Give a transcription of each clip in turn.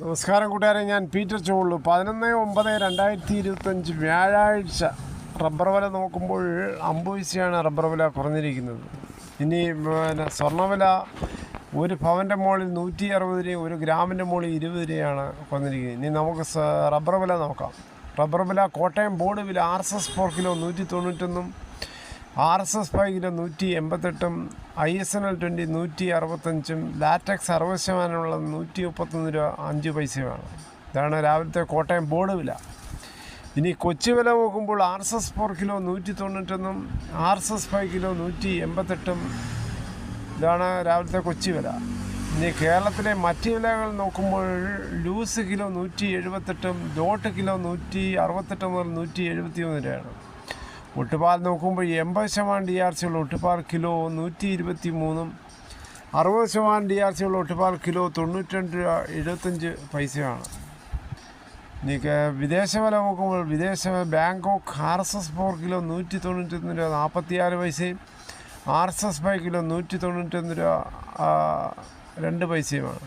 നമസ്കാരം കൂട്ടുകാരെ, ഞാൻ പീറ്റർ ചോളു. 11/9/2025 വ്യാഴാഴ്ച റബ്ബർ വില നോക്കുമ്പോൾ 50 പൈസയാണ് റബ്ബർ വില കുറഞ്ഞിരിക്കുന്നത്. ഇനി സ്വർണ്ണവില ഒരു പവൻ്റെ മുകളിൽ 160 രൂപയും 1 ഗ്രാമിൻ്റെ മുകളിൽ 20 രൂപയാണ് കുറഞ്ഞിരിക്കുന്നത്. ഇനി നമുക്ക് റബ്ബർ വില നോക്കാം. റബ്ബർ വില കോട്ടയം ബോർഡ് വില RSS 4 kilo 191, RSS 5 kilo 188, ISNL 20 165, latex 60% 131 രൂപ 5 പൈസയുമാണ്. ഇതാണ് രാവിലത്തെ കോട്ടയം ബോർഡ് വില. ഇനി കൊച്ചി വില നോക്കുമ്പോൾ RSS 4 കിലോ 191, RSS 5 കിലോ 188. ഇതാണ് രാവിലത്തെ കൊച്ചി വില. ഇനി കേരളത്തിലെ മറ്റ് വിലകൾ നോക്കുമ്പോൾ ലൂസ് കിലോ 178, ഡോട്ട് കിലോ 168 മുതൽ 171 രൂപയാണ്. ഒട്ടുപാൽ നോക്കുമ്പോൾ 80% DRC ഉള്ള ഒട്ടുപാൽ കിലോ 123, 60% DRC ഉള്ള ഒട്ടുപാൽ കിലോ 92 രൂപ 75 പൈസയാണ്. ഇനി വിദേശ വില നോക്കുമ്പോൾ വിദേശ ബാങ്കോക്ക് RSS 4 കിലോ 191 രൂപ 46 പൈസയും, RSS 5 കിലോ 191 രൂപ 2 പൈസയുമാണ്.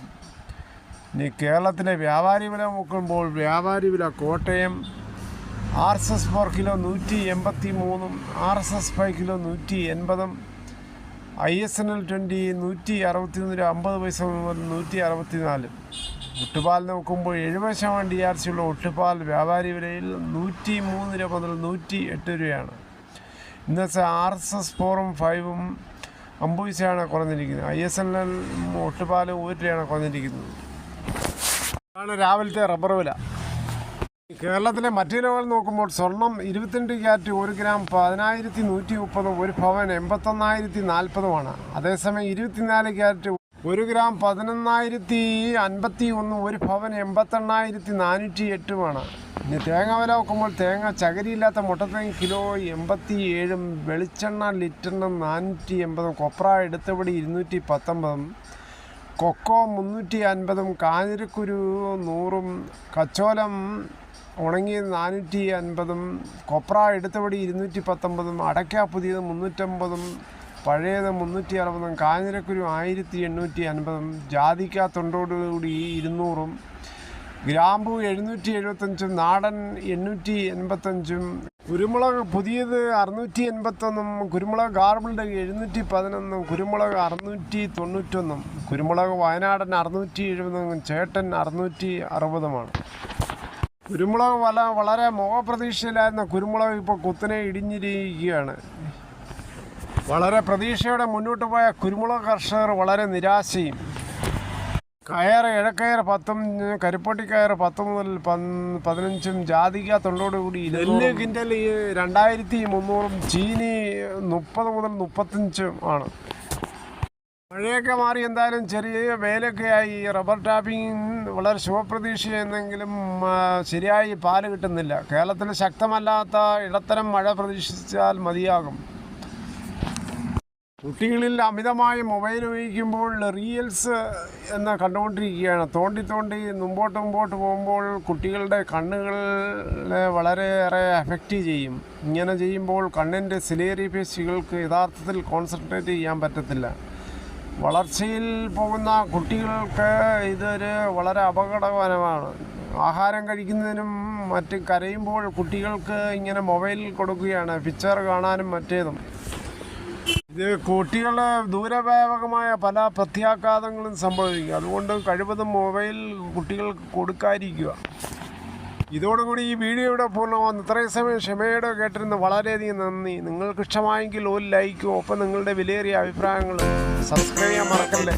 ഇനി കേരളത്തിലെ വ്യാപാരി വില നോക്കുമ്പോൾ വ്യാപാരി വില Kottayam RSS 4 kilo 183, RSS 5 kilo 180, ISNL 20 161 രൂപ 50 പൈസ മുതൽ 164. ഒട്ടുപാൽ നോക്കുമ്പോൾ 70% DRC ഉള്ള ഒട്ടുപാൽ വ്യാപാരി വിലയിൽ 103 രൂപ മുതൽ 108 രൂപയാണ്. ഇന്നത്തെ RSS 4ഉം 5ഉം 50 പൈസയാണ് കുറഞ്ഞിരിക്കുന്നത്. ISNL ഒട്ടുപാൽ 1 രൂപയാണ് കുറഞ്ഞിരിക്കുന്നത്. ഇതാണ് രാവിലത്തെ റബ്ബർ വില. കേരളത്തിലെ മറ്റു വിലകൾ നോക്കുമ്പോൾ സ്വർണം 22 ക്യാരറ്റ് 1 ഗ്രാം 10,130, 1 പവൻ 81,040. അതേസമയം 24 ക്യാരറ്റ് 1 ഗ്രാം 11,051, 1 പവൻ 88,408. ഇനി തേങ്ങ വില നോക്കുമ്പോൾ തേങ്ങ ചകരിയില്ലാത്ത മുട്ടത്തേങ്ങ കിലോ 87, വെളിച്ചെണ്ണ ലിറ്ററിന് 480, കൊപ്ര എടുത്തപടി 219, കൊക്കോ 350, കാഞ്ഞിരക്കുരു 100, കച്ചോലം ഉണങ്ങിയത് 450, കൊപ്ര എടുത്തപടി 219, അടയ്ക്ക പുതിയത് 350, പഴയത് 360, കാഞ്ഞിരക്കുരു 1850, ജാതിക്ക തൊണ്ടോടുകൂടി 200, ഗ്രാമ്പു 775, നാടൻ 885, കുരുമുളക് പുതിയത് 681, കുരുമുളക് ഗാർബിൾഡ് 711, കുരുമുളക് 691, കുരുമുളക് വയനാടൻ 670, ചേട്ടൻ 660. കുരുമുളക് വളരെ മുഖപ്രതീക്ഷയിലായിരുന്ന കുരുമുളക് ഇപ്പോൾ കുത്തനെ ഇടിഞ്ഞിരിക്കുകയാണ്. വളരെ പ്രതീക്ഷയോടെ മുന്നോട്ട് പോയ കുരുമുളക് കർഷകർ വളരെ നിരാശയും. ഇഴക്കയർ 10, കരിപ്പൊട്ടിക്കയർ 10 മുതൽ 15, ജാതിക്ക തൊണ്ടോടുകൂടി 2 ക്വിൻ്റൽ 2,300, ചീനി 30 മുതൽ 35 ആണ്. മഴയൊക്കെ മാറി എന്തായാലും ചെറിയ വേലൊക്കെയായി. റബ്ബർ ടാപ്പിംഗ് വളരെ ശുഭപ്രതീക്ഷയെന്നെങ്കിലും ശരിയായി പാല് കിട്ടുന്നില്ല. കേരളത്തിൽ ശക്തമല്ലാത്ത ഇടത്തരം മഴ പ്രതീക്ഷിച്ചാൽ മതിയാകും. കുട്ടികളിൽ അമിതമായി മൊബൈൽ ഉപയോഗിക്കുമ്പോൾ റീൽസ് എന്ന് കണ്ടുകൊണ്ടിരിക്കുകയാണ്. തോണ്ടി മുമ്പോട്ട് പോകുമ്പോൾ കുട്ടികളുടെ കണ്ണുകളെ വളരെയേറെ എഫക്റ്റ് ചെയ്യും. ഇങ്ങനെ ചെയ്യുമ്പോൾ കണ്ണിൻ്റെ സിലിയറി പേശികൾക്ക് യഥാർത്ഥത്തിൽ കോൺസെൻട്രേറ്റ് ചെയ്യാൻ പറ്റത്തില്ല. വളർച്ചയിൽ പോകുന്ന കുട്ടികൾക്ക് ഇതൊരു വളരെ അപകടകരമാണ്. ആഹാരം കഴിക്കുന്നതിനും മറ്റും കരയുമ്പോൾ കുട്ടികൾക്ക് ഇങ്ങനെ മൊബൈൽ കൊടുക്കുകയാണ്, പിക്ചർ കാണാനും മറ്റേതും. ഇത് കുട്ടികളുടെ ദൂരവ്യാപകമായ പല പ്രത്യാഘാതങ്ങളും സംഭവിക്കും. അതുകൊണ്ട് കഴിവതും മൊബൈൽ കുട്ടികൾക്ക് കൊടുക്കാതിരിക്കുക. ഇതോടുകൂടി ഈ വീഡിയോയുടെ പൂർണ്ണമാകുന്നു. ഇത്രയും സമയം ക്ഷമയോടെ കേട്ടിരുന്ന് വളരെയധികം നന്ദി. നിങ്ങൾക്ക് ഇഷ്ടമായെങ്കിൽ ഒരു ലൈക്കും ഒപ്പം നിങ്ങളുടെ വിലയേറിയ അഭിപ്രായങ്ങൾ സബ്സ്ക്രൈബ് ചെയ്യാൻ മറക്കല്ലേ.